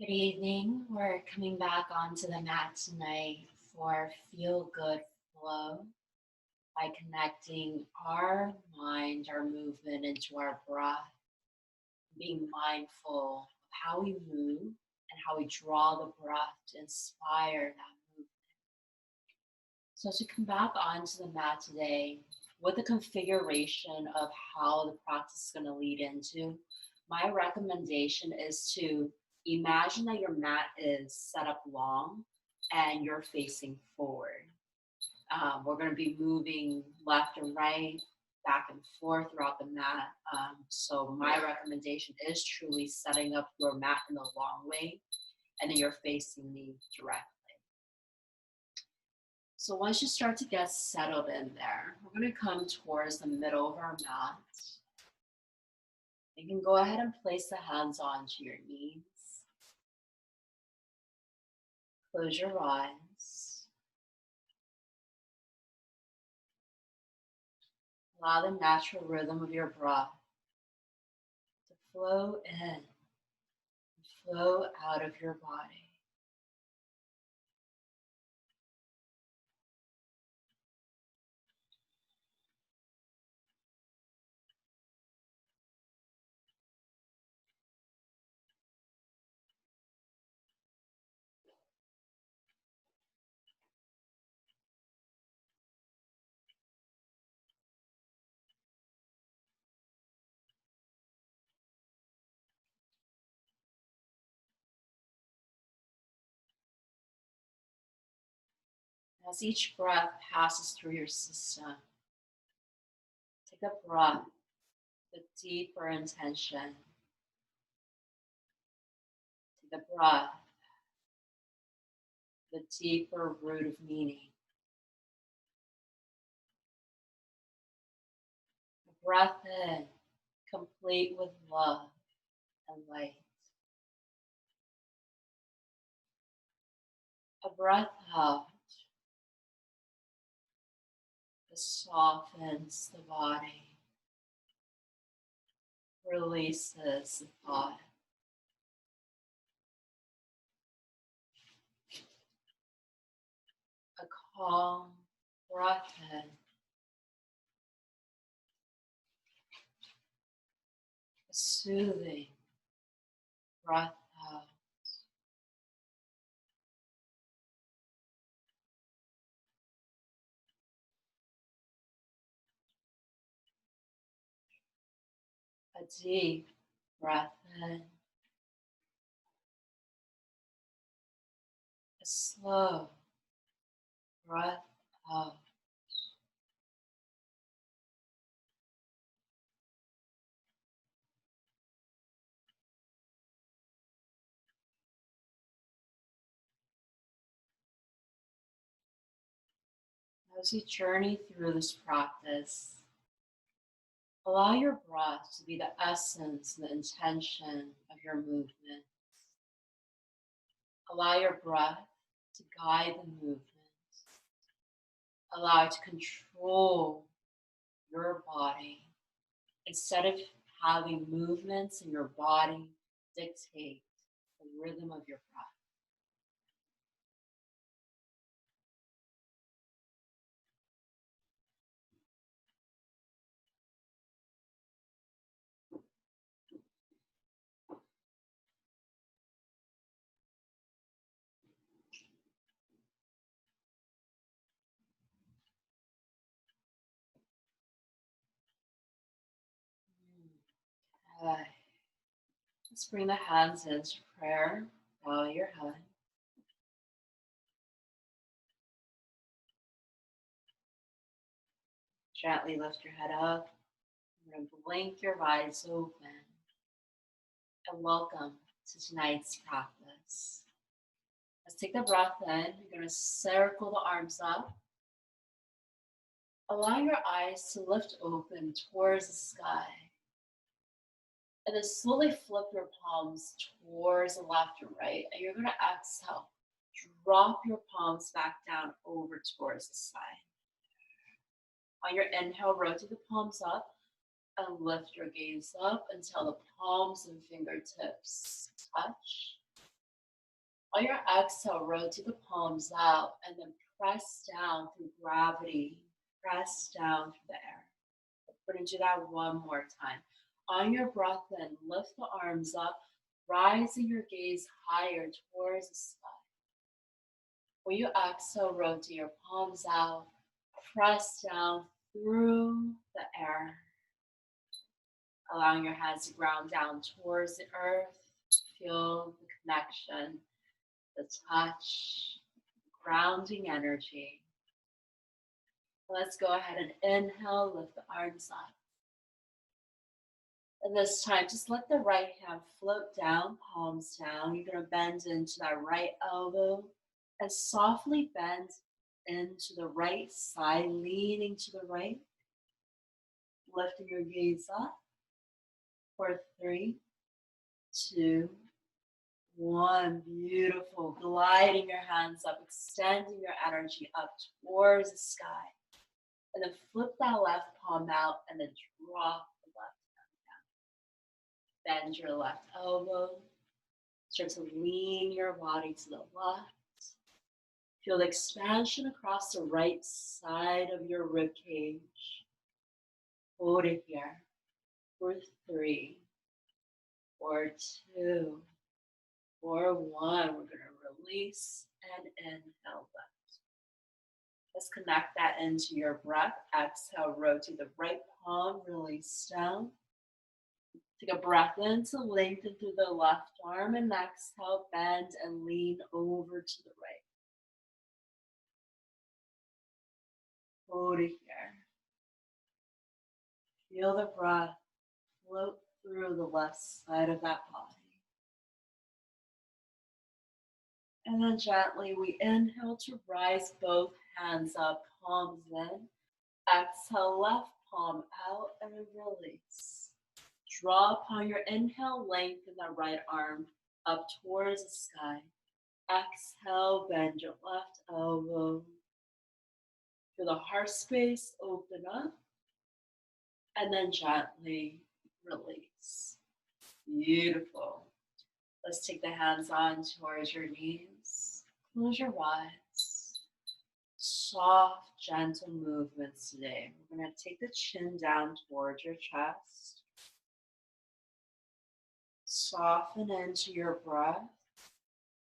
Good evening. We're coming back onto the mat tonight for Feel Good Flow by connecting our mind, our movement into our breath, being mindful of how we move and how we draw the breath to inspire that movement. So, as we come back onto the mat today, with the configuration of how the practice is going to lead into, my recommendation is to imagine that your mat is set up long and you're facing forward. We're going to be moving left and right, back and forth throughout the mat. So, my recommendation is truly setting up your mat in the long way and then you're facing me directly. So once you start to get settled in there, we're going to come towards the middle of our mat. You can go ahead and place the hands onto your knees. Close your eyes. Allow the natural rhythm of your breath to flow in and flow out of your body. As each breath passes through your system, take a breath with deeper intention. Take a breath with a deeper root of meaning. A breath in, complete with love and light. A breath out that softens the body, releases the thought. A calm breath in, a soothing breath out. A deep breath in, a slow breath out. As you journey through this practice, allow your breath to be the essence and the intention of your movement. Allow your breath to guide the movement. Allow it to control your body instead of having movements in your body dictate the rhythm of your breath. Okay. Let's bring the hands into prayer. Bow your head. Gently lift your head up. You're going to blink your eyes open. And welcome to tonight's practice. Let's take the breath in. You're going to circle the arms up. Allow your eyes to lift open towards the sky. And then slowly flip your palms towards the left and right. And you're going to exhale. Drop your palms back down over towards the side. On your inhale, rotate the palms up and lift your gaze up until the palms and fingertips touch. On your exhale, rotate the palms out and then press down through gravity. Press down through the air. We're going to do that one more time. On your breath in, lift the arms up, rising your gaze higher towards the sky. When you exhale, rotate your palms out, press down through the air, allowing your hands to ground down towards the earth. Feel the connection, the touch, grounding energy. Let's go ahead and inhale, lift the arms up. And this time, just let the right hand float down, palms down. You're going to bend into that right elbow and softly bend into the right side, leaning to the right. Lifting your gaze up for 3, 2, 1. Beautiful. Gliding your hands up, extending your energy up towards the sky. And then flip that left palm out and then drop the left hand down. Bend your left elbow. Start to lean your body to the left. Feel the expansion across the right side of your rib cage. Hold it here for 3, for 2, for 1. We're going to release and inhale left. Let's connect that into your breath. Exhale, rotate the right palm, release down. Take a breath in to lengthen through the left arm, and exhale, bend and lean over to the right. Hold it here. Feel the breath float through the left side of that body. And then gently we inhale to rise both hands up, palms in. Exhale, left palm out and release. Draw upon your inhale, lengthen the right arm up towards the sky. Exhale, bend your left elbow. Feel the heart space open up. And then gently release. Beautiful. Let's take the hands on towards your knees. Close your eyes. Soft, gentle movements today. We're going to take the chin down towards your chest. Soften into your breath.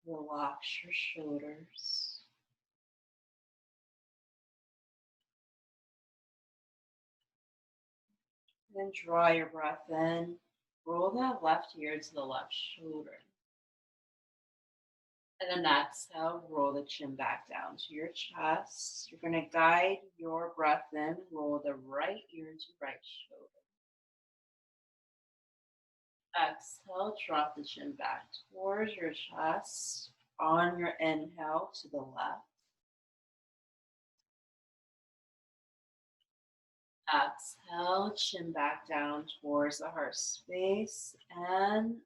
Relax your shoulders. Then draw your breath in. Roll that left ear to the left shoulder. And then exhale, roll the chin back down to your chest. You're going to guide your breath in. Roll the right ear to right shoulder. Exhale, drop the chin back towards your chest. On your inhale to the left. Exhale, chin back down towards the heart space and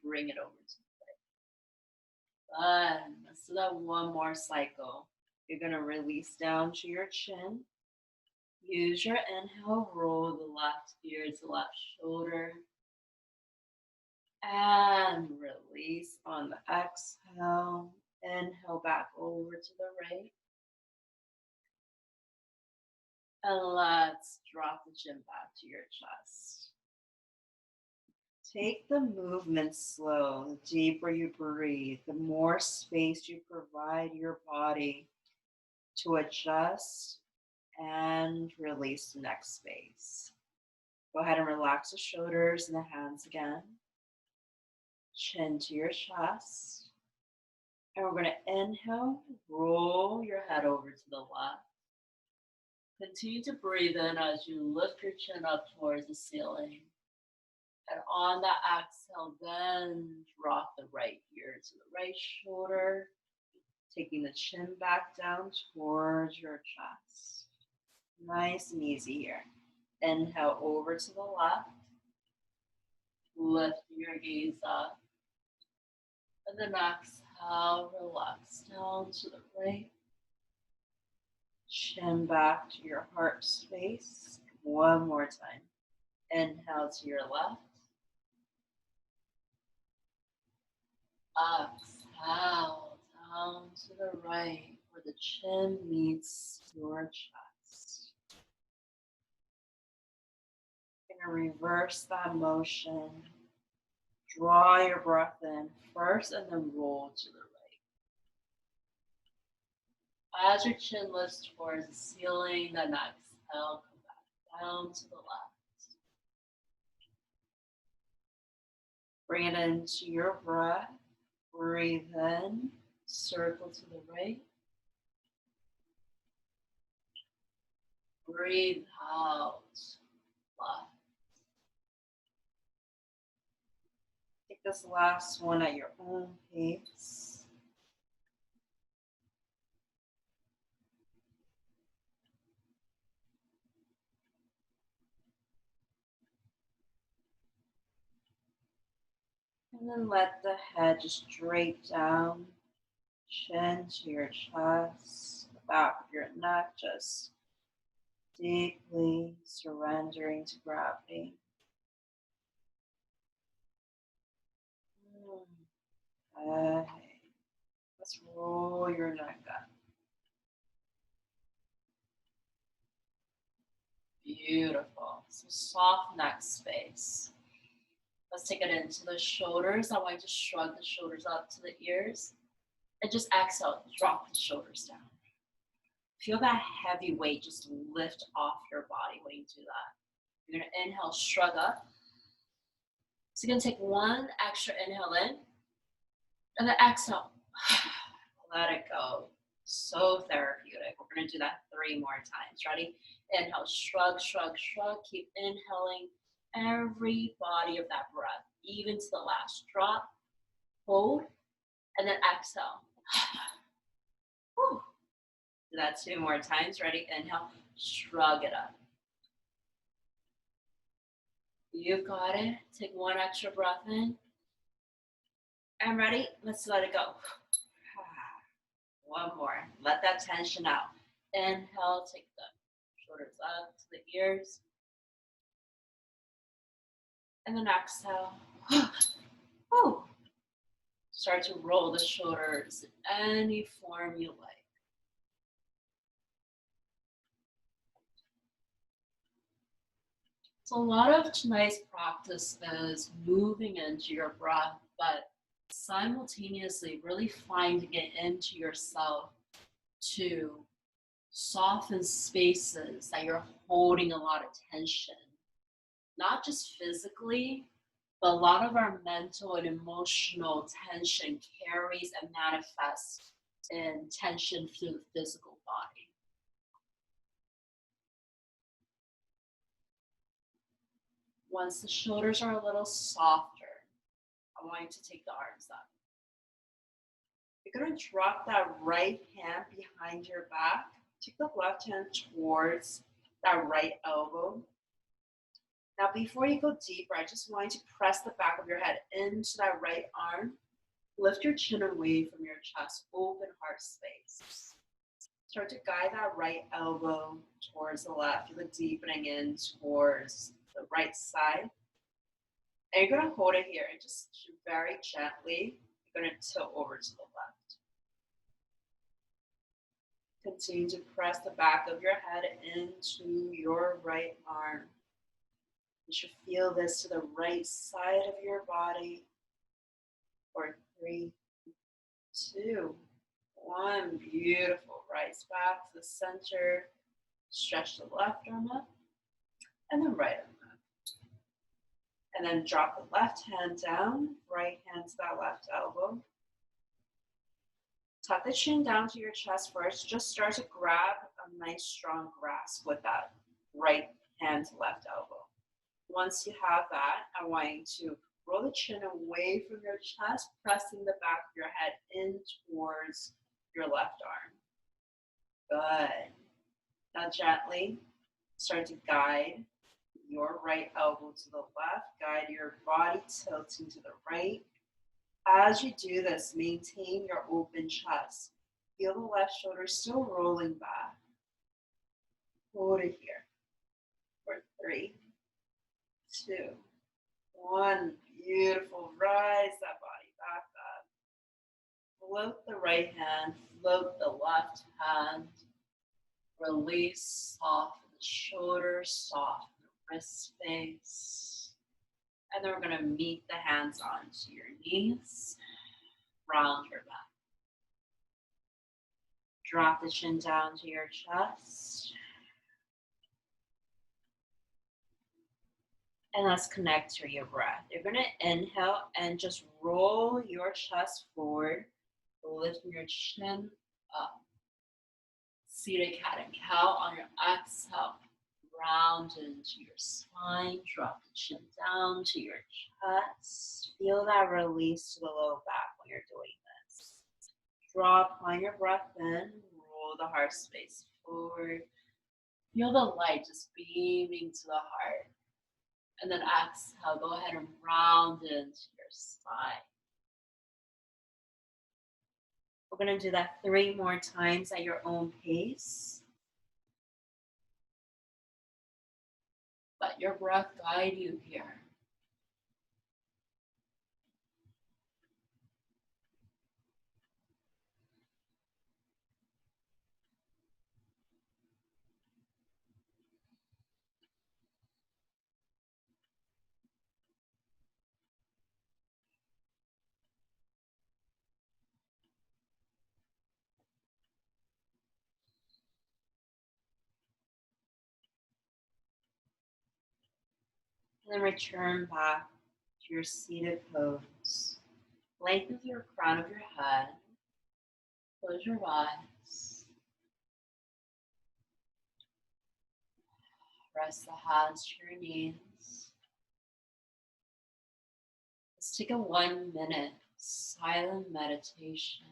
bring it over to the right. Fun. Let's do that one more cycle. You're going to release down to your chin. Use your inhale, roll the left ear to the left shoulder. And release on the exhale. Inhale back over to the right. And let's drop the chin back to your chest. Take the movement slow. The deeper you breathe, the more space you provide your body to adjust and release the next space. Go ahead and relax the shoulders and the hands again. Chin to your chest. And we're going to inhale, roll your head over to the left. Continue to breathe in as you lift your chin up towards the ceiling. And on the exhale, then drop the right ear to the right shoulder, taking the chin back down towards your chest. Nice and easy here. Inhale over to the left, lift your gaze up. And then exhale, relax down to the right. Chin back to your heart space. One more time. Inhale to your left. exhale down to the right where the chin meets your chest. You're going to reverse that motion. Draw your breath in first and then roll to the right. As your chin lifts towards the ceiling, then exhale, come back down to the left. Bring it into your breath. Breathe in, circle to the right. Breathe out, left. Take this last one at your own pace. And then let the head just drape down, chin to your chest, the back of your neck, just deeply surrendering to gravity. Okay. Let's roll your neck up. Beautiful. So soft neck space. Let's take it into the shoulders. I want you to shrug the shoulders up to the ears. And just exhale, drop the shoulders down. Feel that heavy weight just lift off your body when you do that. You're going to inhale, shrug up. So you're going to take one extra inhale in. And then exhale. Let it go. So therapeutic. We're going to do that 3 more times. Ready? Inhale, shrug, shrug, shrug. Keep inhaling every body of that breath, even to the last drop. Hold, and then exhale. Whew. Do that 2 more times. Ready? Inhale, shrug it up. You've got it. Take 1 extra breath in. And ready? Let's let it go. 1 more. Let that tension out. Inhale, take the shoulders up to the ears. And then exhale. Whew. Start to roll the shoulders in any form you like. So a lot of tonight's practice is moving into your breath, but simultaneously really finding it into yourself to soften spaces that you're holding a lot of tension. Not just physically, but a lot of our mental and emotional tension carries and manifests in tension through the physical body. Once the shoulders are a little softer, I want you to take the arms up. You're going to drop that right hand behind your back. Take the left hand towards that right elbow. Now, before you go deeper, I just want you to press the back of your head into that right arm. Lift your chin away from your chest, open heart space. Start to guide that right elbow towards the left. Feel it deepening in towards the right side. And you're going to hold it here and just very gently, you're going to tilt over to the left. Continue to press the back of your head into your right arm. You should feel this to the right side of your body. For 3, 2, 1. Beautiful. Rise back to the center. Stretch the left arm up and then right arm up. And then drop the left hand down, right hand to that left elbow. Tuck the chin down to your chest first. Just start to grab a nice strong grasp with that right hand to left elbow. Once you have that, I want you to roll the chin away from your chest, pressing the back of your head in towards your left arm. Good. Now gently start to guide your right elbow to the left. Guide your body tilting to the right. As you do this, maintain your open chest. Feel the left shoulder still rolling back. Hold it here for 3, 2, 1. Beautiful. Rise that body back up. float the right hand, float the left hand. Release, soften the shoulders, soften the wrist space. And then we're going to meet the hands onto your knees, round your back. Drop the chin down to your chest. And let's connect to your breath. You're going to inhale and just roll your chest forward, lifting your chin up. Seated cat and cow. On your exhale, round into your spine. Drop the chin down to your chest. Feel that release to the low back when you're doing this. Draw upon your breath in. Roll the heart space forward. Feel the light just beaming to the heart. And then exhale, go ahead and round into your spine. We're going to do that 3 more times at your own pace. Let your breath guide you here. And then return back to your seated pose. Lengthen your crown of your head. Close your eyes. Press the hands to your knees. Let's take a 1-minute silent meditation.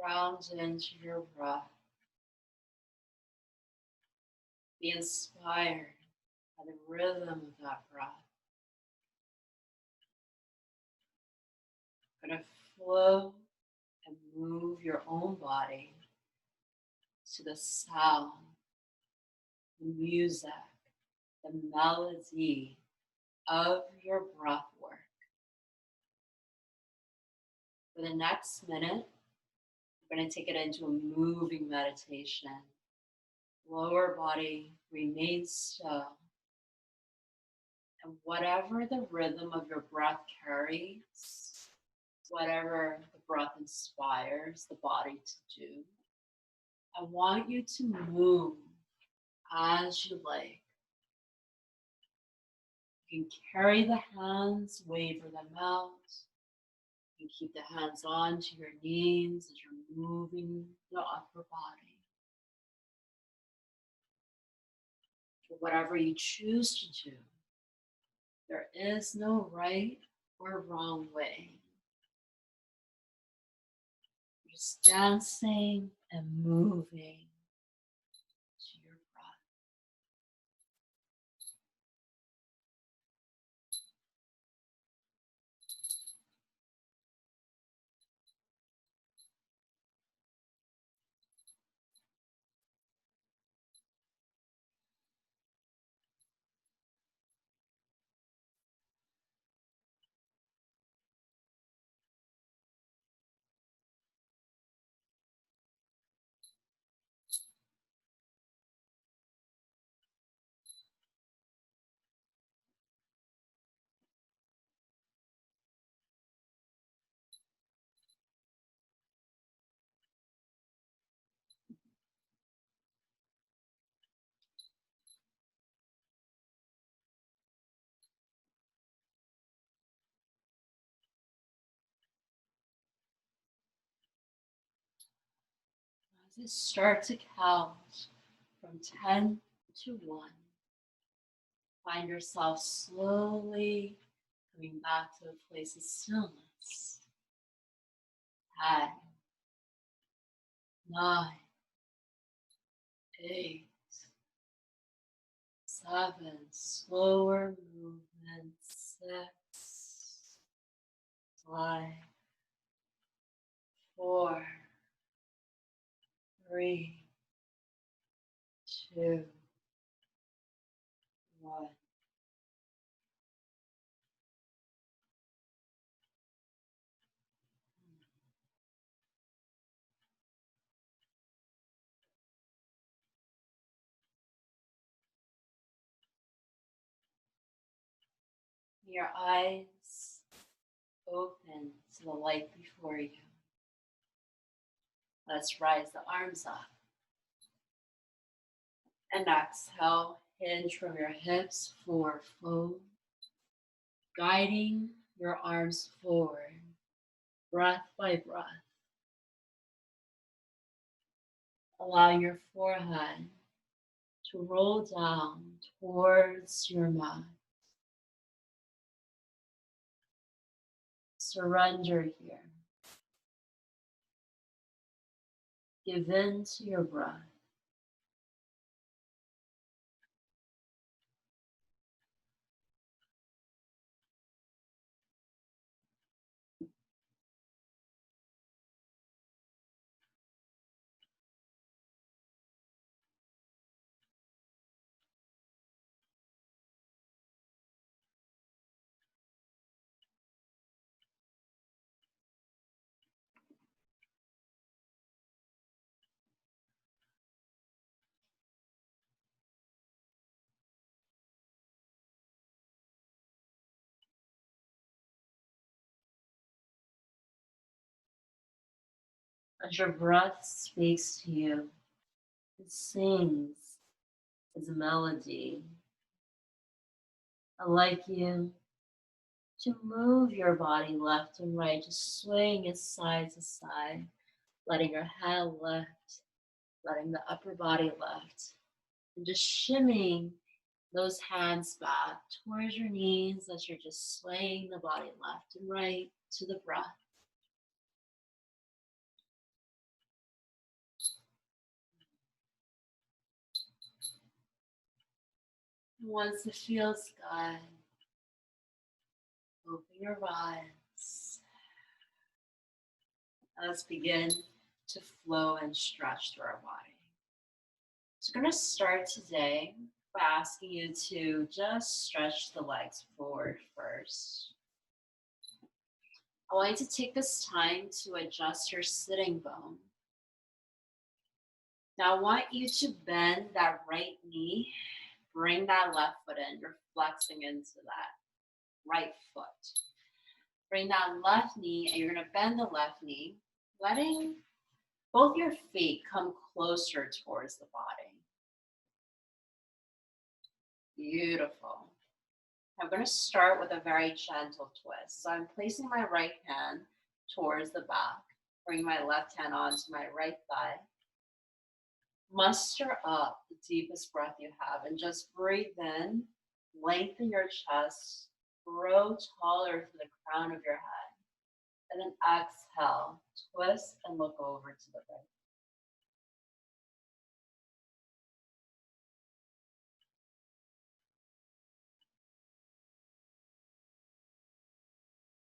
Ground into your breath. Be inspired by the rhythm of that breath. You're going to flow and move your own body to the sound, the music, the melody of your breath work. For the next minute, we're going to take it into a moving meditation. Lower body remains still. And whatever the rhythm of your breath carries, whatever the breath inspires the body to do, I want you to move as you like. You can carry the hands, waver them out. You can keep the hands onto your knees as you're moving the upper body. For whatever you choose to do, there is no right or wrong way. You're just dancing and moving to your breath. As I start to count from 10 to 1, find yourself slowly coming back to a place of stillness. 10, 9, 8, 7, slower movement, 6, 5, 4, 3, 2, 1. Your eyes open to the light before you. Let's rise the arms up. And exhale, hinge from your hips, forward fold, guiding your arms forward, breath by breath. Allow your forehead to roll down towards your mat. Surrender here. Give in to your breath. As your breath speaks to you, it sings as a melody. I'd like you to move your body left and right, just swaying it side to side, letting your head lift, letting the upper body lift, and just shimmying those hands back towards your knees as you're just swaying the body left and right to the breath. And once it feels good, open your eyes. Let's begin to flow and stretch through our body. So we're going to start today by asking you to just stretch the legs forward first. I want you to take this time to adjust your sitting bone. Now I want you to bend that right knee, bring that left foot in. You're flexing into that right foot. Bring that left knee and you're going to bend the left knee, letting both your feet come closer towards the body. Beautiful. I'm going to start with a very gentle twist. So I'm placing my right hand towards the back, bring my left hand onto my right thigh. Muster up the deepest breath you have and just breathe in, lengthen your chest, grow taller to the crown of your head. And then exhale, twist and look over to the right.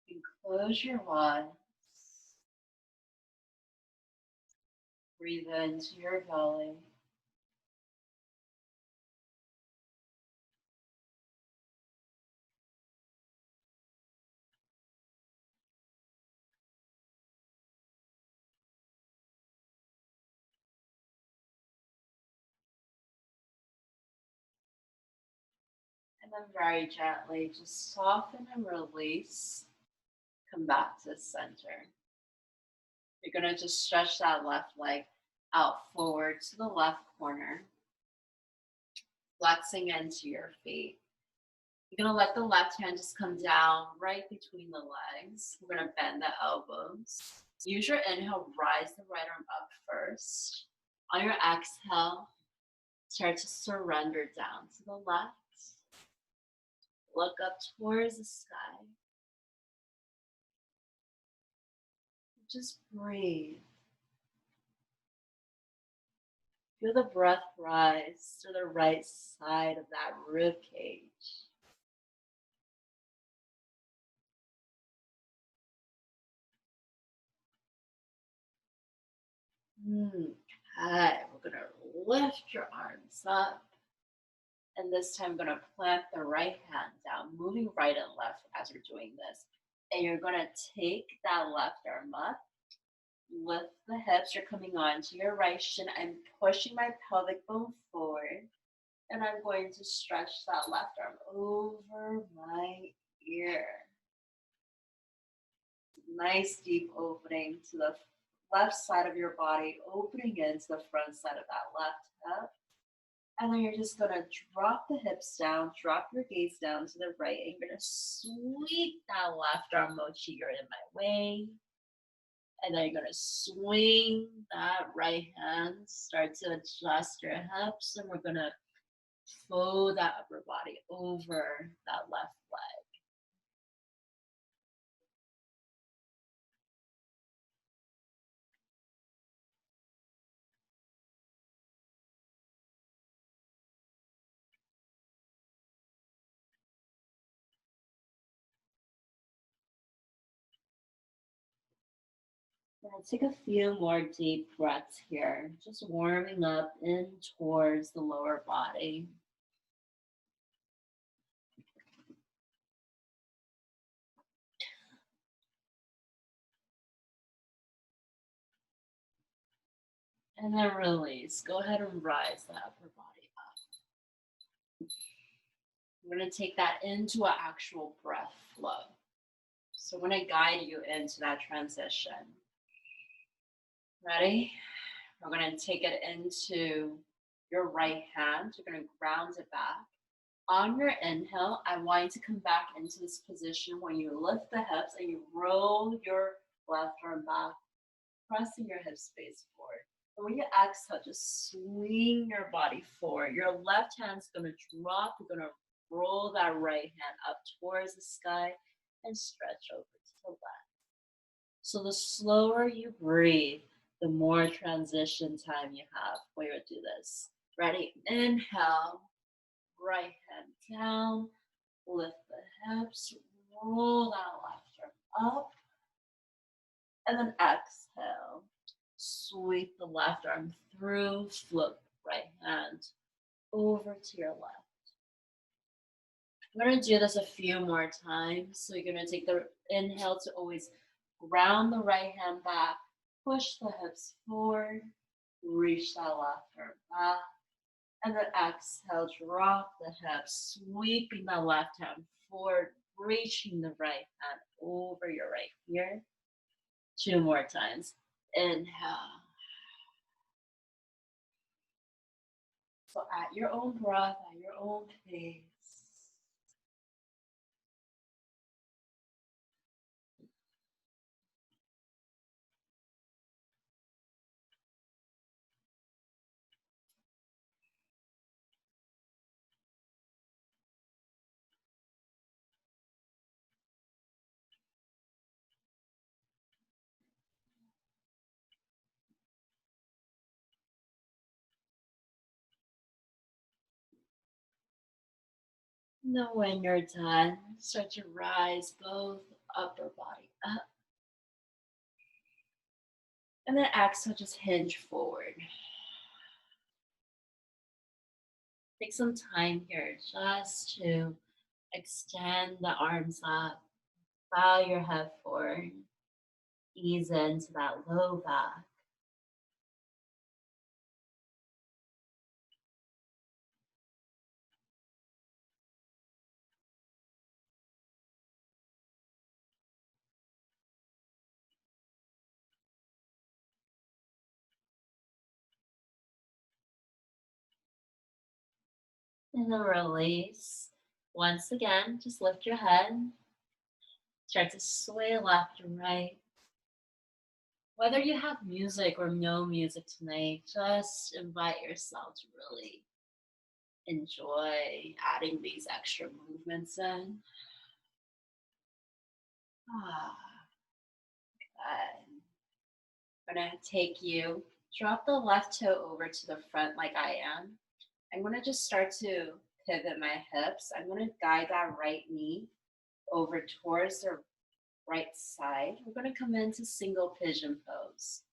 And close your eyes. Breathe into your belly. And then very gently, just soften and release. Come back to the center. You're going to just stretch that left leg out forward to the left corner, flexing into your feet. You're going to let the left hand just come down right between the legs. We're going to bend the elbows. Use your inhale, rise the right arm up first. On your exhale, start to surrender down to the left. Look up towards the sky. Just breathe. Feel the breath rise to the right side of that rib cage. Okay, we're gonna lift your arms up. And this time I'm gonna plant the right hand down, moving right and left as you're doing this. And you're gonna take that left arm up, lift the hips, you're coming on to your right shin. I'm pushing my pelvic bone forward. And I'm going to stretch that left arm over my ear. Nice deep opening to the left side of your body, opening into the front side of that left hip. And then you're just gonna drop the hips down, drop your gaze down to the right, and you're gonna sweep that left arm mochi, you're in my way. And then you're gonna swing that right hand, start to adjust your hips, and we're gonna fold that upper body over that left leg. Now take a few more deep breaths here, just warming up in towards the lower body. And then release. Go ahead and rise the upper body up. We're going to take that into an actual breath flow. So I'm going to guide you into that transition. Ready? We're going to take it into your right hand. You're going to ground it back. On your inhale, I want you to come back into this position when you lift the hips and you roll your left arm back, pressing your hip space forward. And when you exhale, just swing your body forward. Your left hand's going to drop. You're going to roll that right hand up towards the sky and stretch over to the left. So the slower you breathe, the more transition time you have when you do this. Ready? Inhale, right hand down, lift the hips, roll that left arm up, and then exhale. Sweep the left arm through, flip right hand over to your left. We're going to do this a few more times. So you're going to take the inhale to always ground the right hand back, push the hips forward, reach that left arm back, and then exhale, drop the hips, sweeping the left hand forward, reaching the right hand over your right ear. 2 more times. Inhale. So at your own breath, at your own pace. Now when you're done, start to rise both upper body up. And then exhale, just hinge forward. Take some time here just to extend the arms up, bow your head forward, ease into that low back. And then release. Once again, just lift your head. Start to sway left and right. Whether you have music or no music tonight, just invite yourself to really enjoy adding these extra movements in. Ah, good. I'm gonna take you, drop the left toe over to the front like I am. I'm gonna just start to pivot my hips. I'm gonna guide that right knee over towards the right side. We're gonna come into single pigeon pose.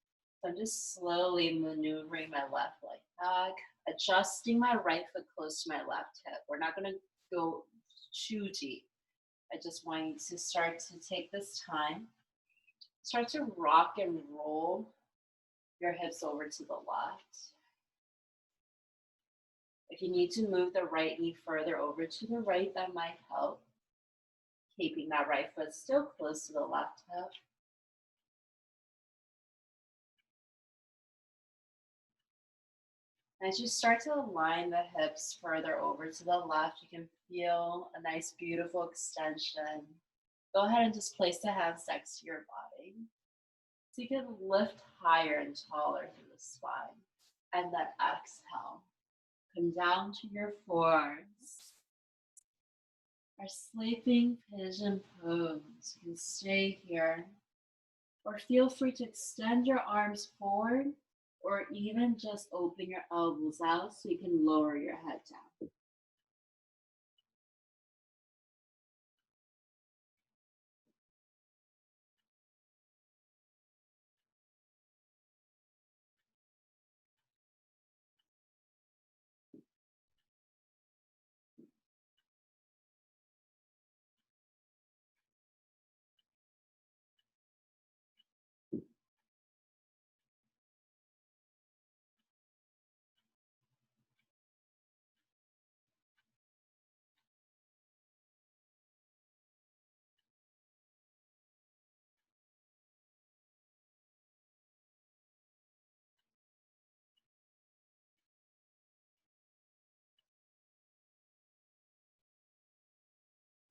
So I'm just slowly maneuvering my left leg back, adjusting my right foot close to my left hip. We're not gonna go too deep. I just want you to start to take this time, start to rock and roll your hips over to the left. If you need to move the right knee further over to the right, that might help. Keeping that right foot still close to the left hip. As you start to align the hips further over to the left, you can feel a nice, beautiful extension. Go ahead and just place the hands next to your body. So you can lift higher and taller through the spine. And then exhale. Come down to your forearms. Our sleeping pigeon pose. You can stay here. Or feel free to extend your arms forward or even just open your elbows out so you can lower your head down.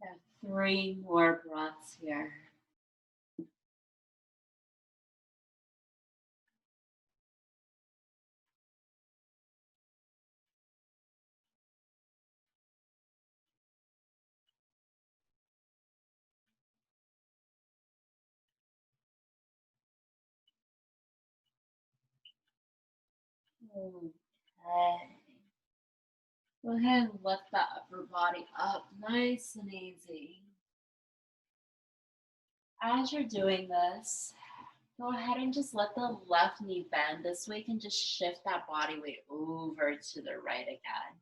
We have 3 more breaths here. Okay. Go ahead and lift that upper body up nice and easy. As you're doing this, go ahead and just let the left knee bend. This way you can just shift that body weight over to the right again.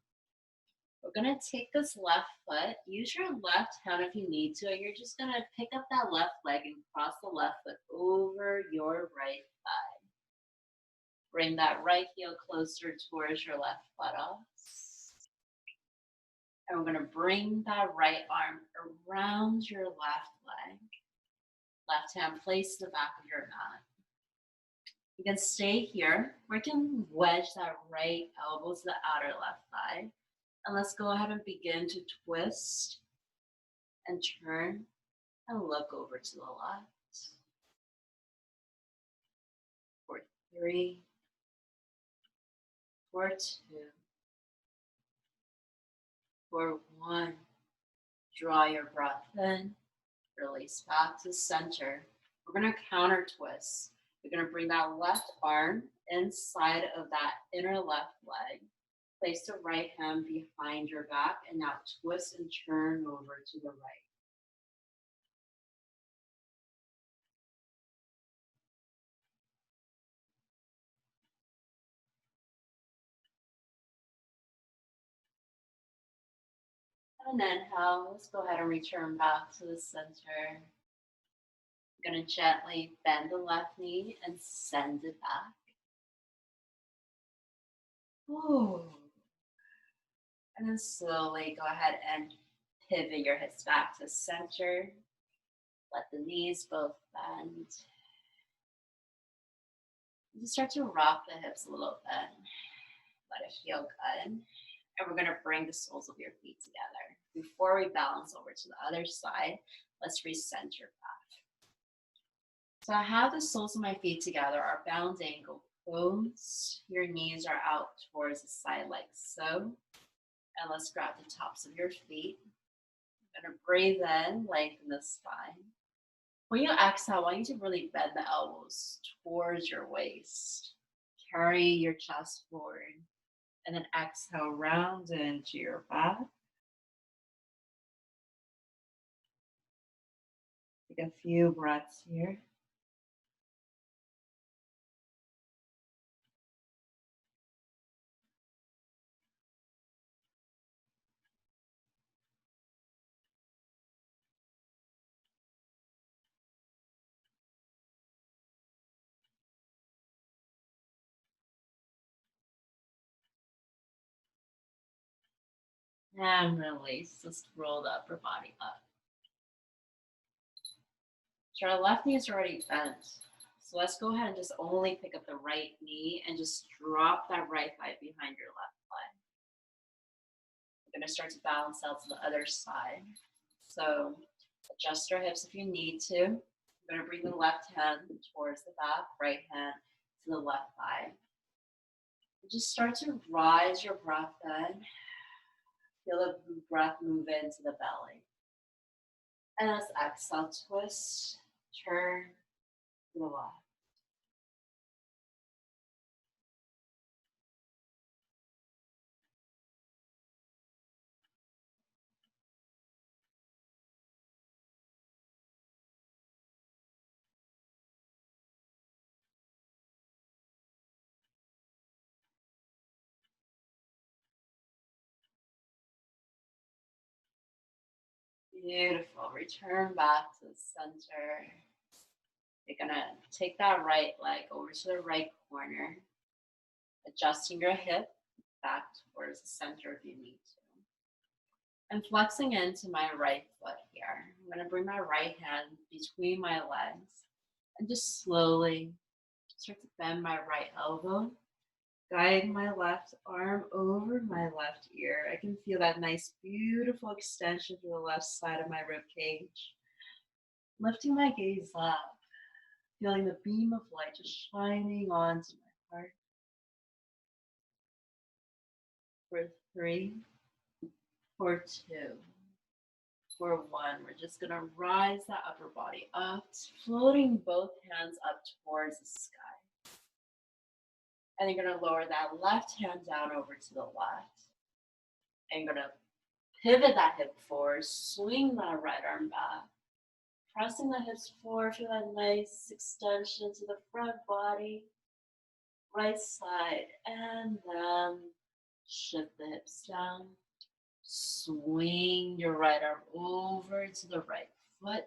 We're gonna take this left foot, use your left hand if you need to, and you're just gonna pick up that left leg and cross the left foot over your right thigh. Bring that right heel closer towards your left buttock. And we're gonna bring that right arm around your left leg. Left hand place the back of your mat. You can stay here. We can wedge that right elbow to the outer left thigh. And let's go ahead and begin to twist and turn and look over to the left. For 3, for 2, for 1. Draw your breath in, release back to center. We're gonna counter twist. You're gonna bring that left arm inside of that inner left leg. Place the right hand behind your back and now twist and turn over to the right. And inhale, let's go ahead and return back to the center. We're gonna gently bend the left knee and send it back. Ooh. And then slowly go ahead and pivot your hips back to center. Let the knees both bend. You just start to rock the hips a little bit. Let it feel good. And we're going to bring the soles of your feet together. Before we balance over to the other side, let's recenter back. So I have the soles of my feet together, our bound ankle closed. Your knees are out towards the side like so. And let's grab the tops of your feet. I'm gonna breathe in, lengthen the spine. When you exhale, I want you to really bend the elbows towards your waist. Carry your chest forward. And then exhale, round into your back. Take a few breaths here. And release. Just roll the upper body up. So our left knee is already bent. So let's go ahead and just only pick up the right knee and just drop that right thigh behind your left leg. We're going to start to balance out to the other side. So adjust your hips if you need to. You're going to bring the left hand towards the back, right hand to the left thigh. And just start to rise your breath in. Feel the breath move into the belly. And let's exhale, twist, turn to the left. Beautiful. Return back to the center. You're going to take that right leg over to the right corner, adjusting your hip back towards the center if you need to. I'm flexing into my right foot here. I'm going to bring my right hand between my legs and just slowly start to bend my right elbow, guide my left arm over my left ear. I can feel that nice, beautiful extension to the left side of my rib cage. Lifting my gaze up, feeling the beam of light just shining onto my heart. For 3, for 2, for 1. We're just going to rise that upper body up, floating both hands up towards the sky. And you're going to lower that left hand down over to the left. And you're going to pivot that hip forward, swing that right arm back. Pressing the hips forward, feel that nice extension to the front body, right side, and then shift the hips down. Swing your right arm over to the right foot.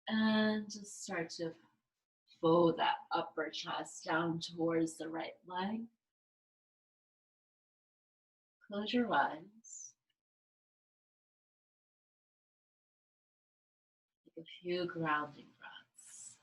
And just start to fold that upper chest down towards the right leg. Close your eyes. Take a few grounding breaths.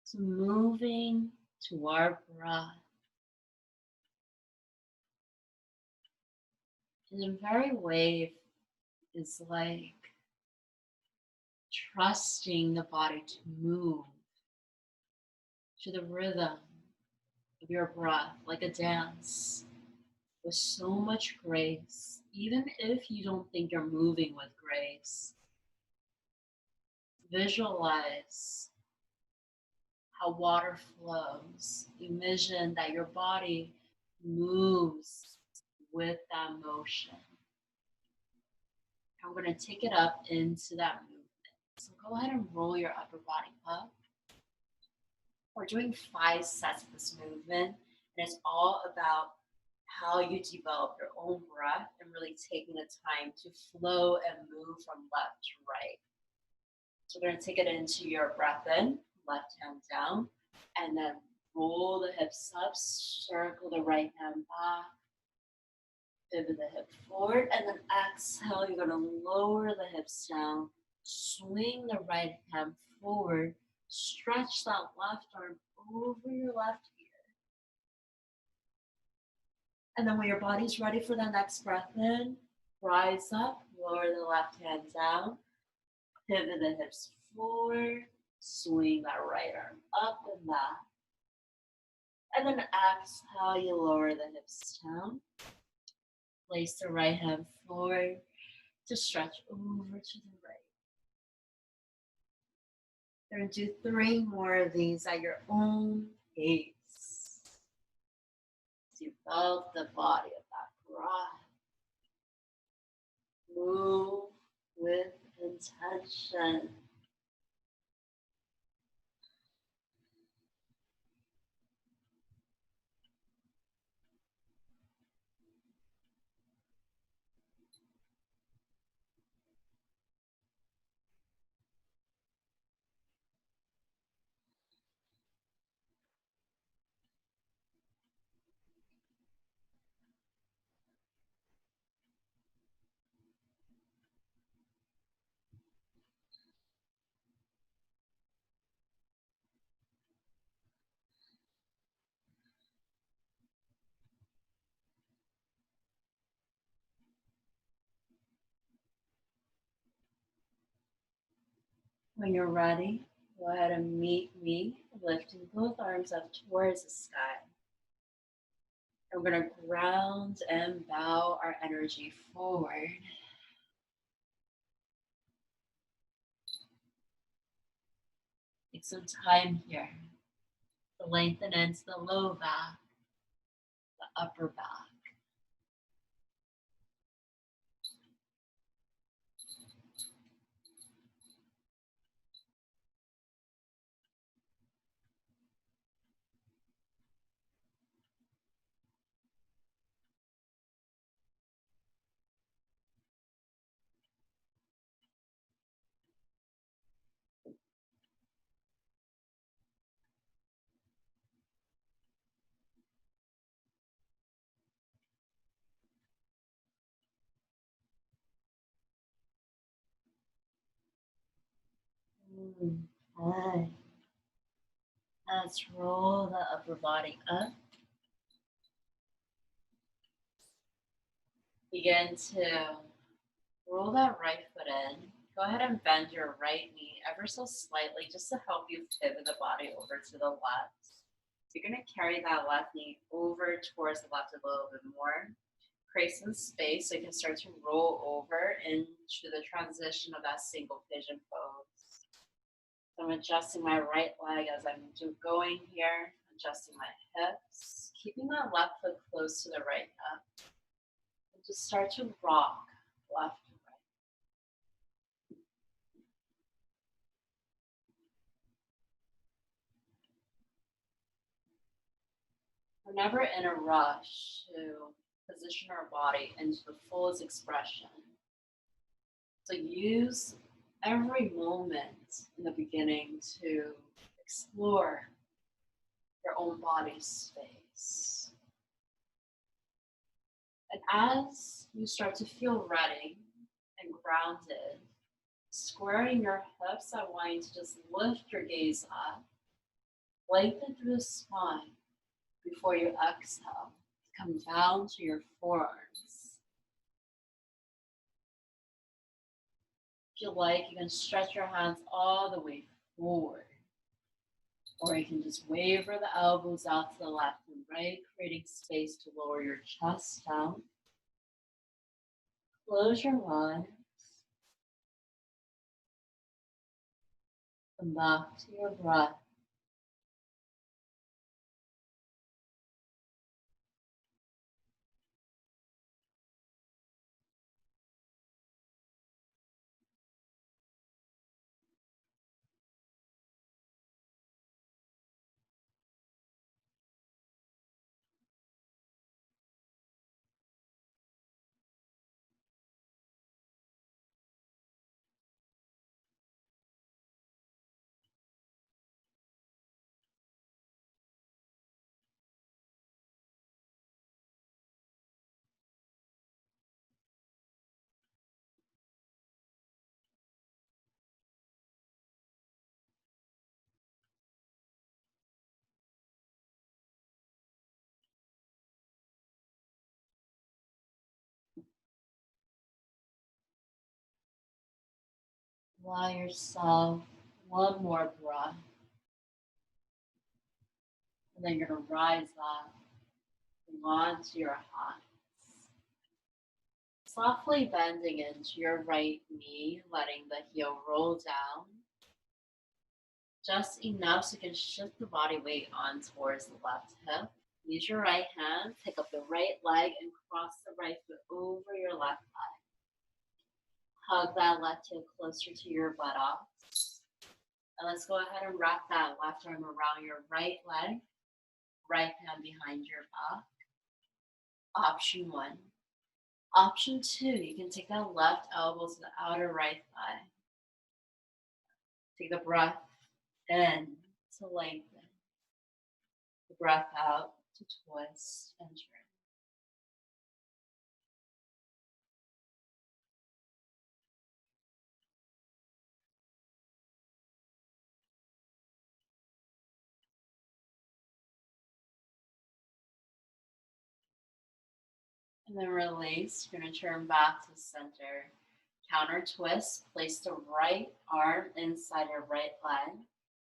So moving to our breath in a very way is like trusting the body to move to the rhythm of your breath, like a dance, with so much grace, even if you don't think you're moving with grace. Visualize how water flows. Envision that your body moves with that motion. I'm going to take it up into that movement. So go ahead and roll your upper body up. We're doing 5 sets of this movement, and it's all about how you develop your own breath and really taking the time to flow and move from left to right. So we're going to take it into your breath in, left hand down, and then roll the hips up, circle the right hand back, pivot the hip forward, and then exhale, you're going to lower the hips down, swing the right hand forward, Stretch that left arm over your left ear. And then when your body's ready for the next breath in, rise up, lower the left hand down, pivot the hips forward, swing that right arm up and back. And then exhale, you lower the hips down. Place the right hand forward to stretch over to the right. You're going to do 3 more of these at your own pace. Develop the body of that breath. Move with intention. When you're ready, go ahead and meet me, lifting both arms up towards the sky. And we're going to ground and bow our energy forward. Take some time here to lengthen into the low back, the upper back. Okay. Let's roll the upper body up. Begin to roll that right foot in. Go ahead and bend your right knee ever so slightly just to help you pivot the body over to the left. You're going to carry that left knee over towards the left a little bit more. Create some space so you can start to roll over into the transition of that single pigeon pose. So I'm adjusting my right leg as I'm going here, adjusting my hips, keeping my left foot close to the right hip. And just start to rock left and right. We're never in a rush to position our body into the fullest expression. So use every moment in the beginning to explore your own body space. And as you start to feel ready and grounded, squaring your hips, I want you to just lift your gaze up, lengthen through the spine before you exhale. Come down to your forearms. If you like, you can stretch your hands all the way forward. Or you can just waver the elbows out to the left and right, creating space to lower your chest down. Close your eyes. Come back to your breath. Allow yourself one more breath, and then you're going to rise up, onto your hands. Softly bending into your right knee, letting the heel roll down just enough so you can shift the body weight on towards the left hip. Use your right hand, pick up the right leg, and cross the right foot over your left leg. Hug that left heel closer to your buttocks. And let's go ahead and wrap that left arm around your right leg, right hand behind your back. Option one. Option two, you can take that left elbow to the outer right thigh. Take the breath in to lengthen. The breath out to twist and turn. And then release. You're going to turn back to center. Counter twist. Place the right arm inside your right leg.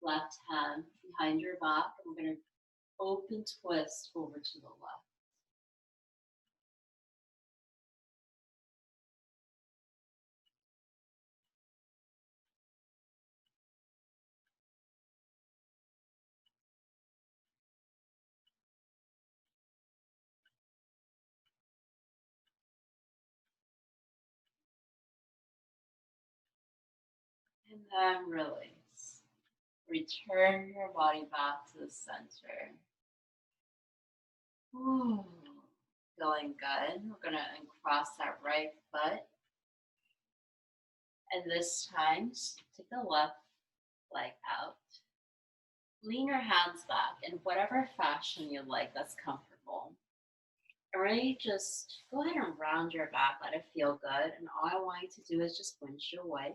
Left hand behind your back. And we're going to open twist over to the left. And then release. Return your body back to the center. Ooh, feeling good. We're going to uncross that right foot. And this time, take the left leg out. Lean your hands back in whatever fashion you like that's comfortable. And really just go ahead and round your back, let it feel good. And all I want you to do is just winch your way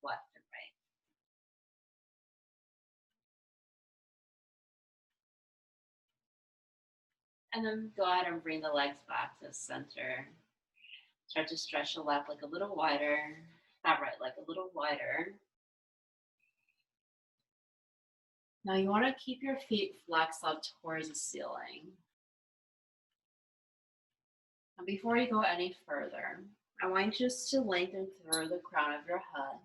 left and right. And then go ahead and bring the legs back to the center. Start to stretch the left leg a little wider, that right leg a little wider. Now you want to keep your feet flexed up towards the ceiling. And before you go any further, I want you just to lengthen through the crown of your head.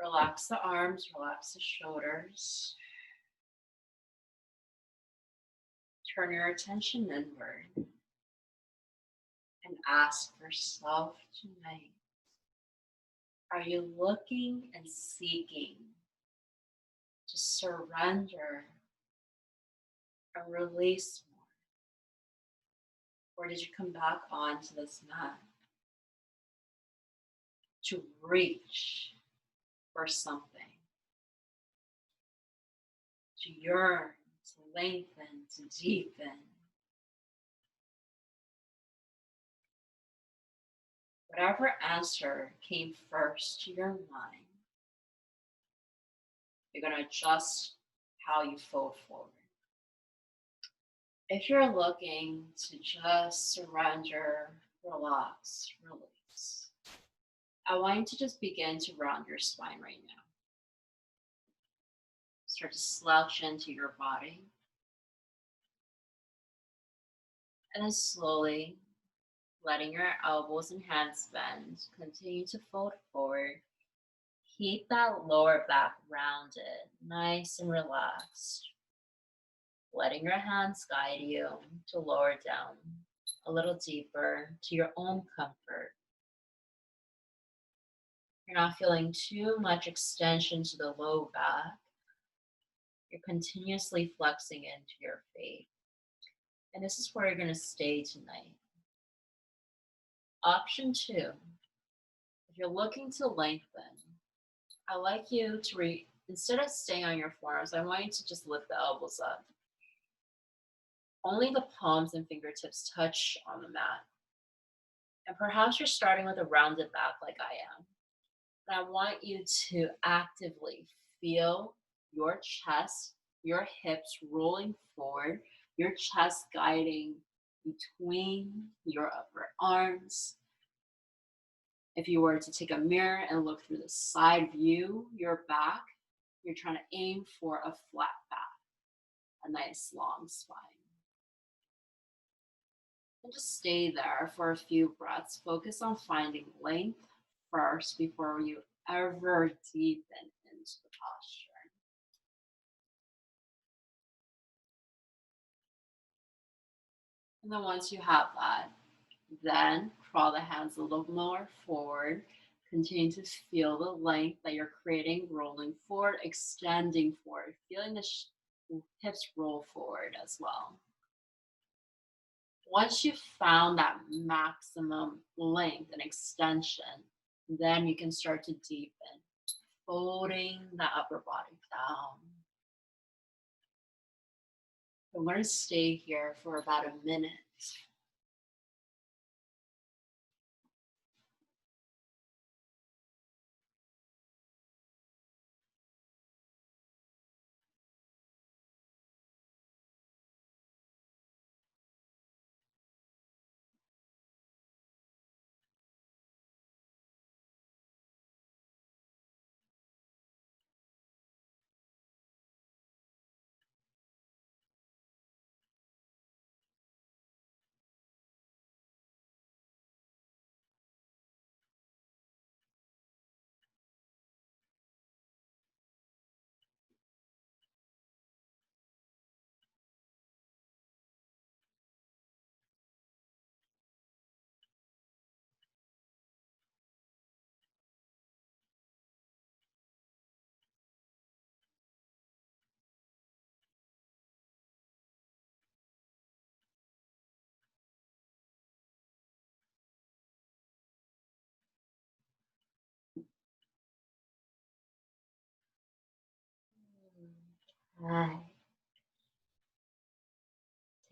Relax the arms, relax the shoulders. Turn your attention inward and ask yourself tonight, are you looking and seeking to surrender and release more? Or did you come back onto this mat to reach for something, to yearn, to lengthen, to deepen? Whatever answer came first to your mind, you're going to adjust how you fold forward. If you're looking to just surrender, relax, release, I want you to just begin to round your spine right now. Start to slouch into your body. And then slowly, letting your elbows and hands bend, continue to fold forward. Keep that lower back rounded, nice and relaxed. Letting your hands guide you to lower down a little deeper to your own comfort. You're not feeling too much extension to the low back. You're continuously flexing into your feet. And this is where you're going to stay tonight. Option two, if you're looking to lengthen, I like you to instead of staying on your forearms, I want you to just lift the elbows up. Only the palms and fingertips touch on the mat. And perhaps you're starting with a rounded back like I am. And I want you to actively feel your chest, your hips rolling forward, your chest guiding between your upper arms. If you were to take a mirror and look through the side view, your back, you're trying to aim for a flat back, a nice long spine. And just stay there for a few breaths. Focus on finding length first before you ever deepen into the posture. And then once you have that, then crawl the hands a little more forward. Continue to feel the length that you're creating, rolling forward, extending forward, feeling the hips roll forward as well. Once you've found that maximum length and extension, then you can start to deepen, folding the upper body down. I'm going to stay here for about a minute. Right.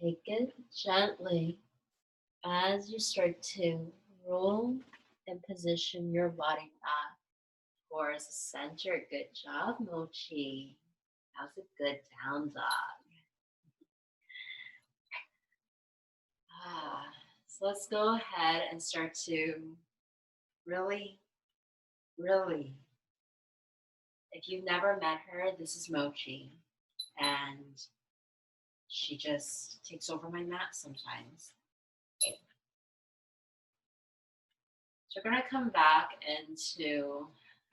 Take it gently as you start to roll and position your body back towards the center. Good job, Mochi. That was a good down dog. So let's go ahead and start to really, if you've never met her, this is Mochi. And she just takes over my mat sometimes. So we're going to come back into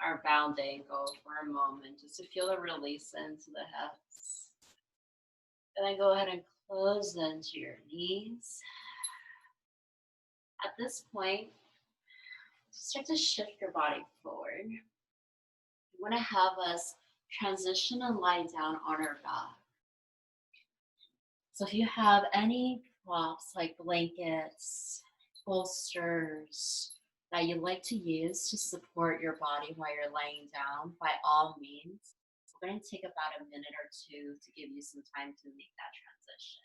our bound angle for a moment just to feel a release into the hips. And then go ahead and close into your knees. At this point, start to shift your body forward. We want to have us transition and lie down on our back. So if you have any props like blankets, bolsters that you like to use to support your body while you're laying down, by all means, we're going to take about a minute or two to give you some time to make that transition.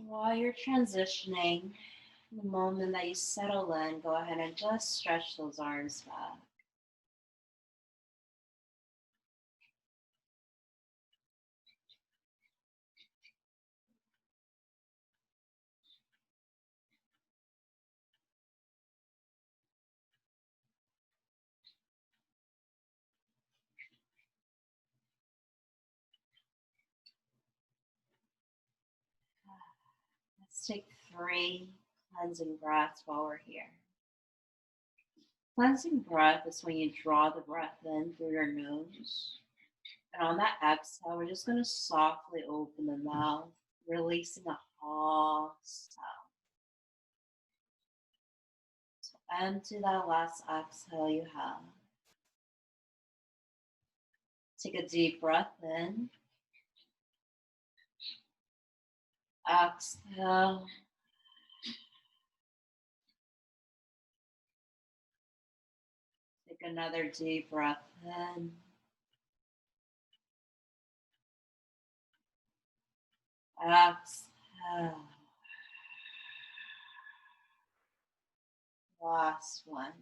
While you're transitioning, the moment that you settle in, go ahead and just stretch those arms back. Let's take 3 cleansing breaths while we're here. Cleansing breath is when you draw the breath in through your nose. And on that exhale, we're just going to softly open the mouth, releasing a hawk sound. So empty that last exhale you have. Take a deep breath in. Exhale. Take another deep breath in. Exhale. Last one.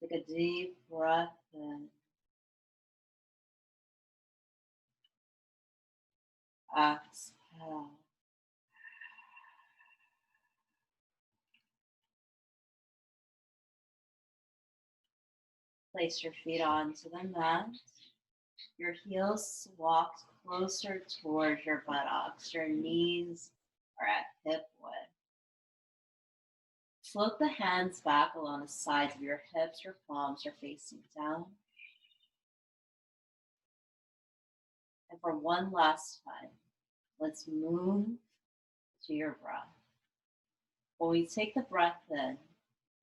Take a deep breath in. Exhale. Place your feet onto the mat. Your heels walk closer towards your buttocks. Your knees are at hip width. Float the hands back along the sides of your hips. Your palms are facing down. And for one last time, let's move to your breath. When we take the breath in,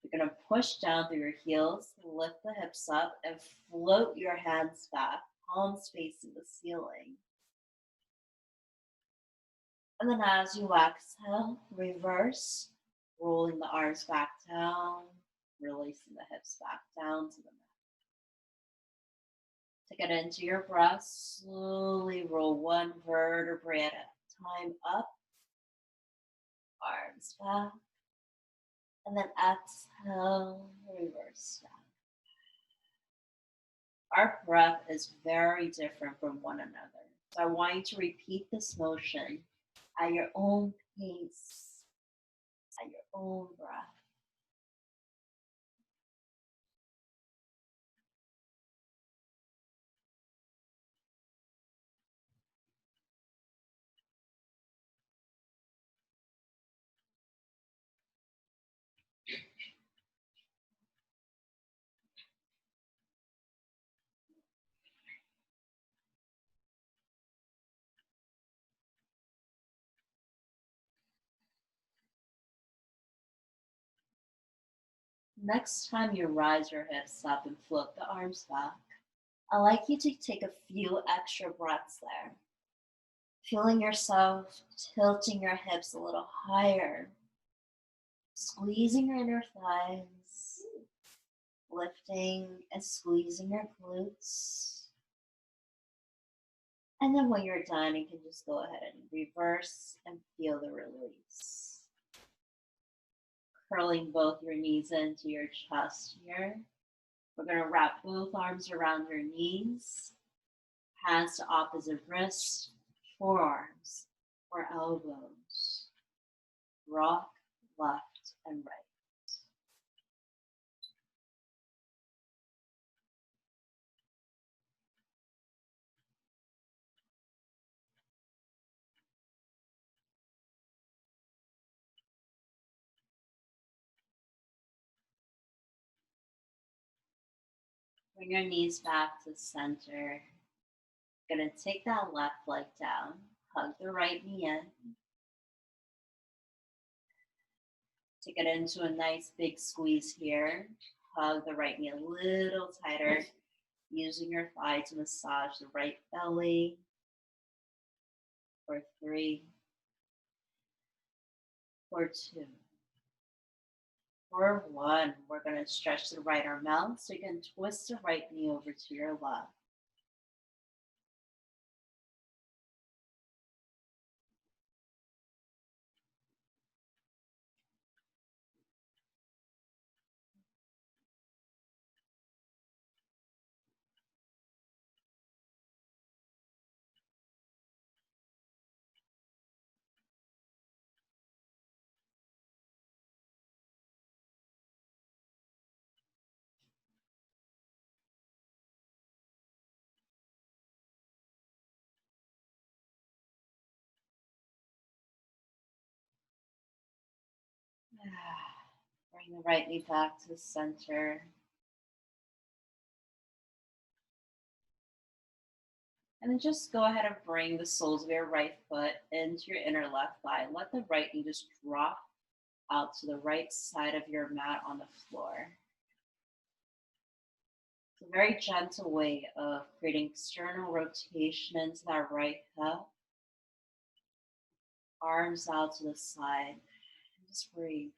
you're going to push down through your heels, lift the hips up, and float your hands back, palms facing the ceiling. And then as you exhale, reverse, rolling the arms back down, releasing the hips back down to the mat. To get into your breath, slowly roll one vertebrae at a time up, arms back, and then exhale, reverse down. Our breath is very different from one another. So I want you to repeat this motion at your own pace, at your own breath. Next time you rise your hips up and float the arms back, I'd like you to take a few extra breaths there. Feeling yourself tilting your hips a little higher, squeezing your inner thighs, lifting and squeezing your glutes. And then when you're done, you can just go ahead and reverse and feel the release. Curling both your knees into your chest here. We're going to wrap both arms around your knees, hands to opposite wrists, forearms or elbows. Rock left and right. Bring your knees back to center. Gonna take that left leg down, hug the right knee in. Take it into a nice big squeeze here. Hug the right knee a little tighter, using your thigh to massage the right belly. For 3, for 2, for 1. We're gonna stretch the right arm out so you can twist the right knee over to your left. Bring the right knee back to center. And then just go ahead and bring the soles of your right foot into your inner left thigh. Let the right knee just drop out to the right side of your mat on the floor. It's a very gentle way of creating external rotation into that right hip. Arms out to the side. And just breathe.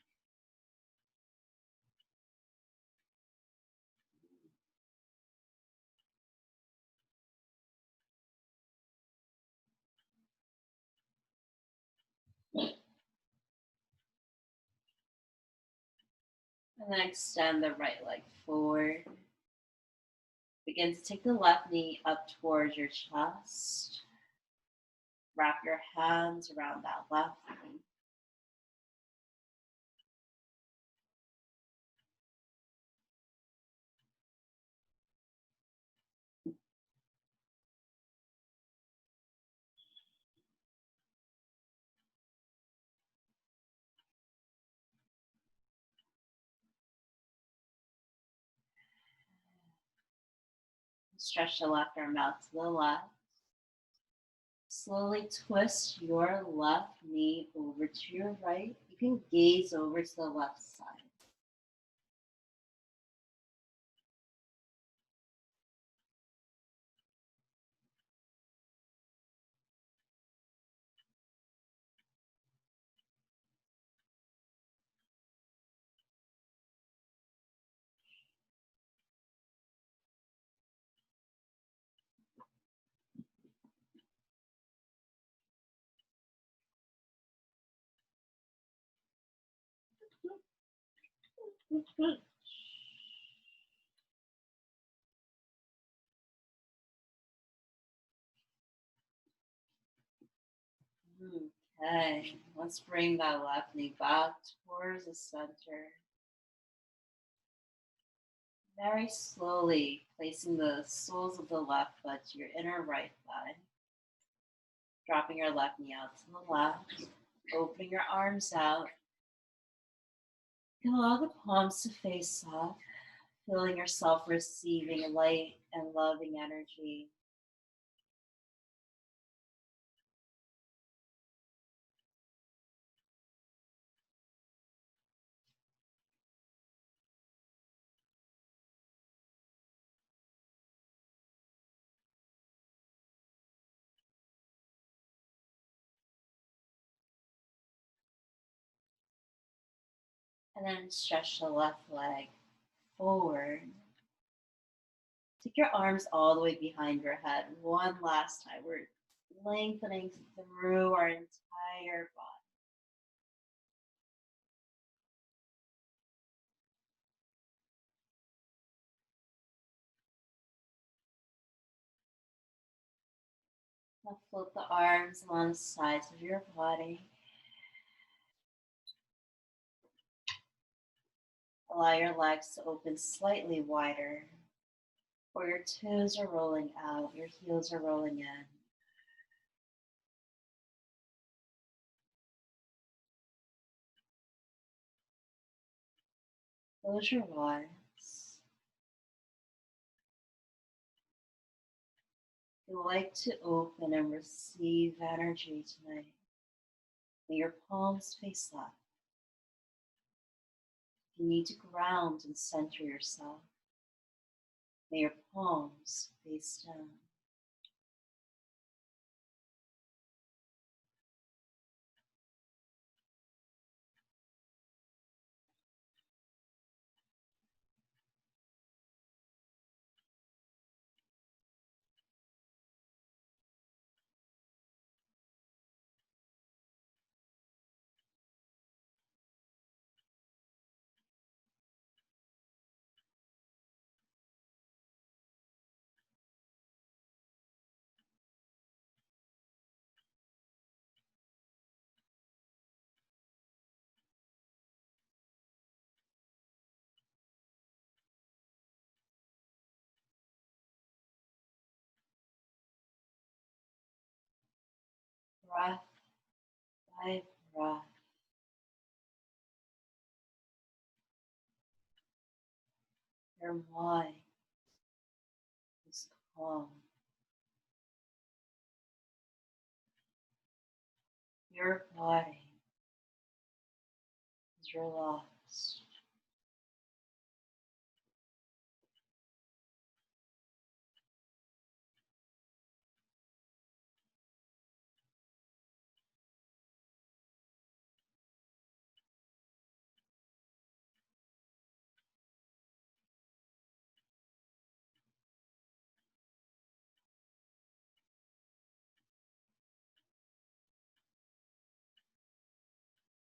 And then extend the right leg forward. Begin to take the left knee up towards your chest. Wrap your hands around that left knee. Stretch the left arm out to the left. Slowly twist your left knee over to your right. You can gaze over to the left side. Okay, let's bring that left knee back towards the center. Very slowly placing the soles of the left foot to your inner right thigh. Dropping your left knee out to the left. Opening your arms out. You can allow the palms to face up. Feeling yourself receiving light and loving energy. And then stretch the left leg forward. Take your arms all the way behind your head. One last time. We're lengthening through our entire body. Now float the arms along the sides of your body. Allow your legs to open slightly wider. Or your toes are rolling out, your heels are rolling in. Close your eyes. If you like to open and receive energy tonight, may your palms face up. If you need to ground and center yourself, may your palms face down. Breath by breath. Your mind is calm. Your body is relaxed.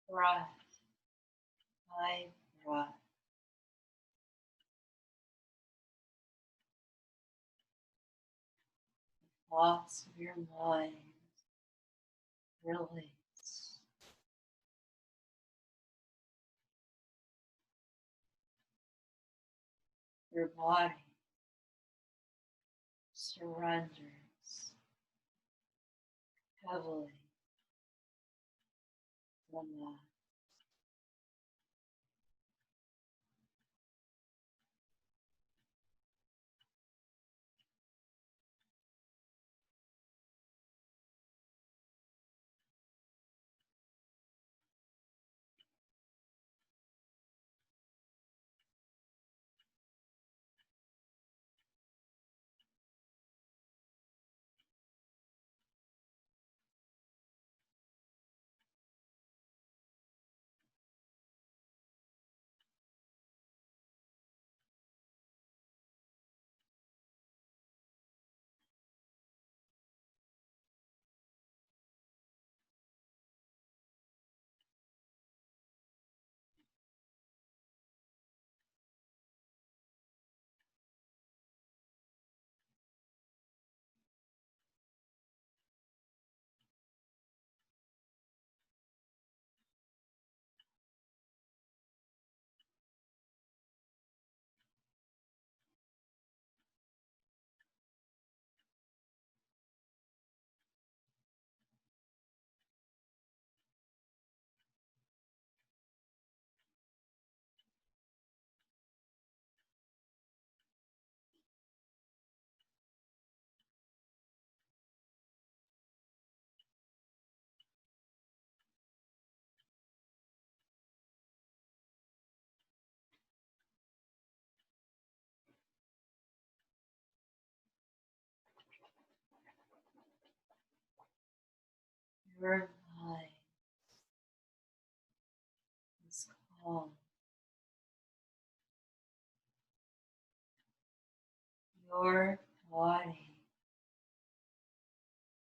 Breath by breath. thoughts of your mind release. Your body surrenders heavily to the mat. Your mind is calm. Your body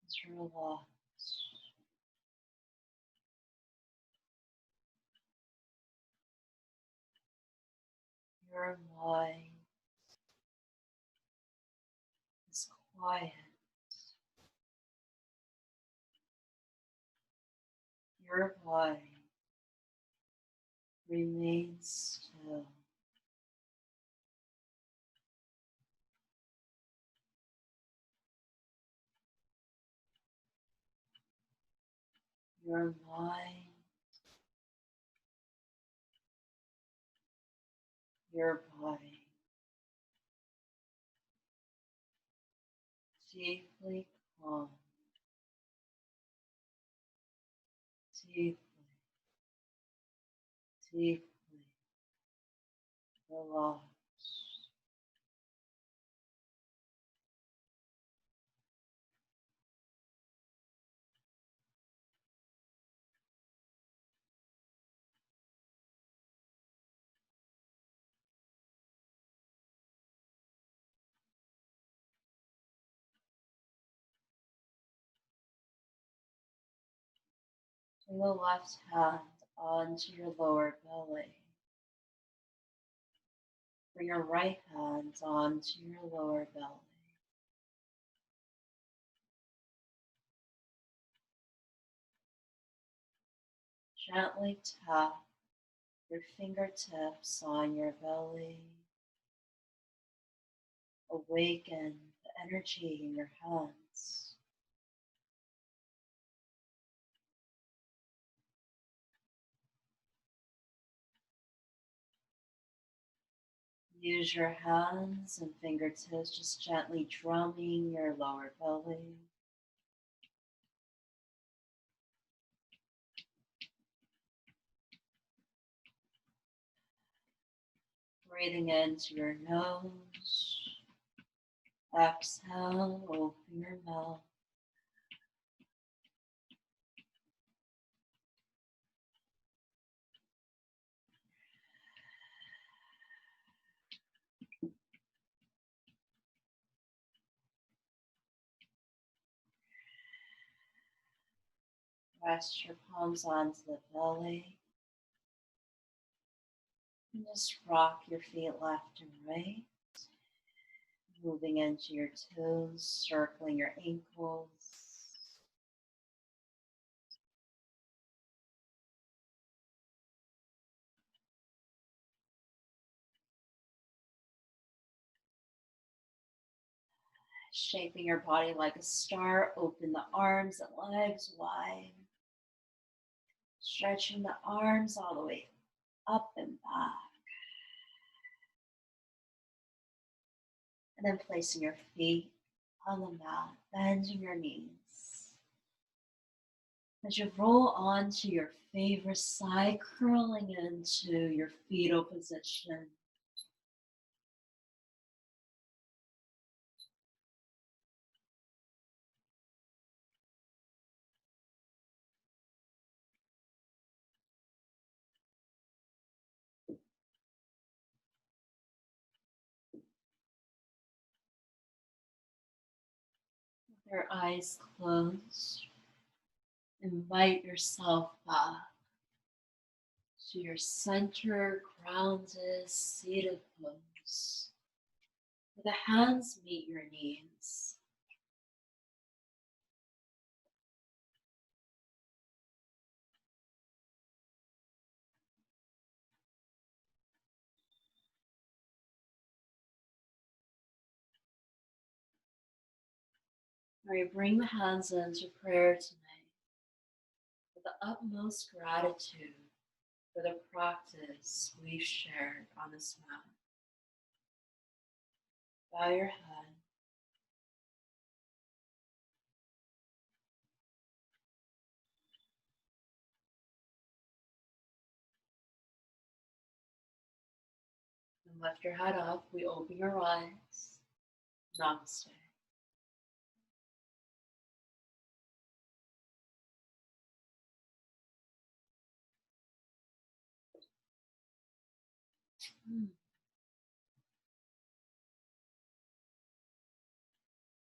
is relaxed. Your mind is quiet. Your body remains still. Your mind, your body, deeply calm, deeply, deeply relaxed. Bring the left hand onto your lower belly. Bring your right hand onto your lower belly. Gently tap your fingertips on your belly. Awaken the energy in your hands. Use your hands and fingertips just gently drumming your lower belly. Breathing into your nose. Exhale, open your mouth. Rest your palms onto the belly. And just rock your feet left and right. moving into your toes, circling your ankles. Shaping your body like a star, open the arms and legs wide. Stretching the arms all the way up and back. And then placing your feet on the mat, bending your knees. As you roll onto your favorite side, curling into your fetal position. With your eyes closed, invite yourself back to your center, grounded, seated pose. Where the hands meet your knees. Where you bring the hands into prayer tonight with the utmost gratitude for the practice we've shared on this mat. Bow your head. And lift your head up. We open your eyes. Namaste.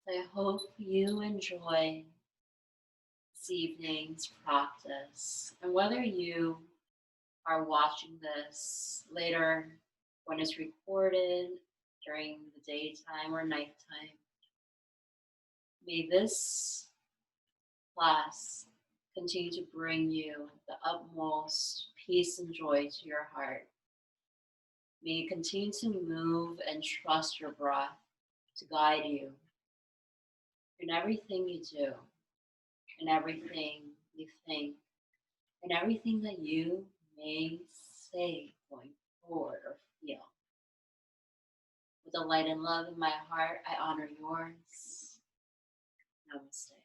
I hope you enjoy this evening's practice. And whether you are watching this later when it's recorded during the daytime or nighttime, may this class continue to bring you the utmost peace and joy to your heart. May you continue to move and trust your breath to guide you in everything you do, in everything you think, in everything that you may say going forward or feel. With the light and love in my heart, I honor yours. Namaste.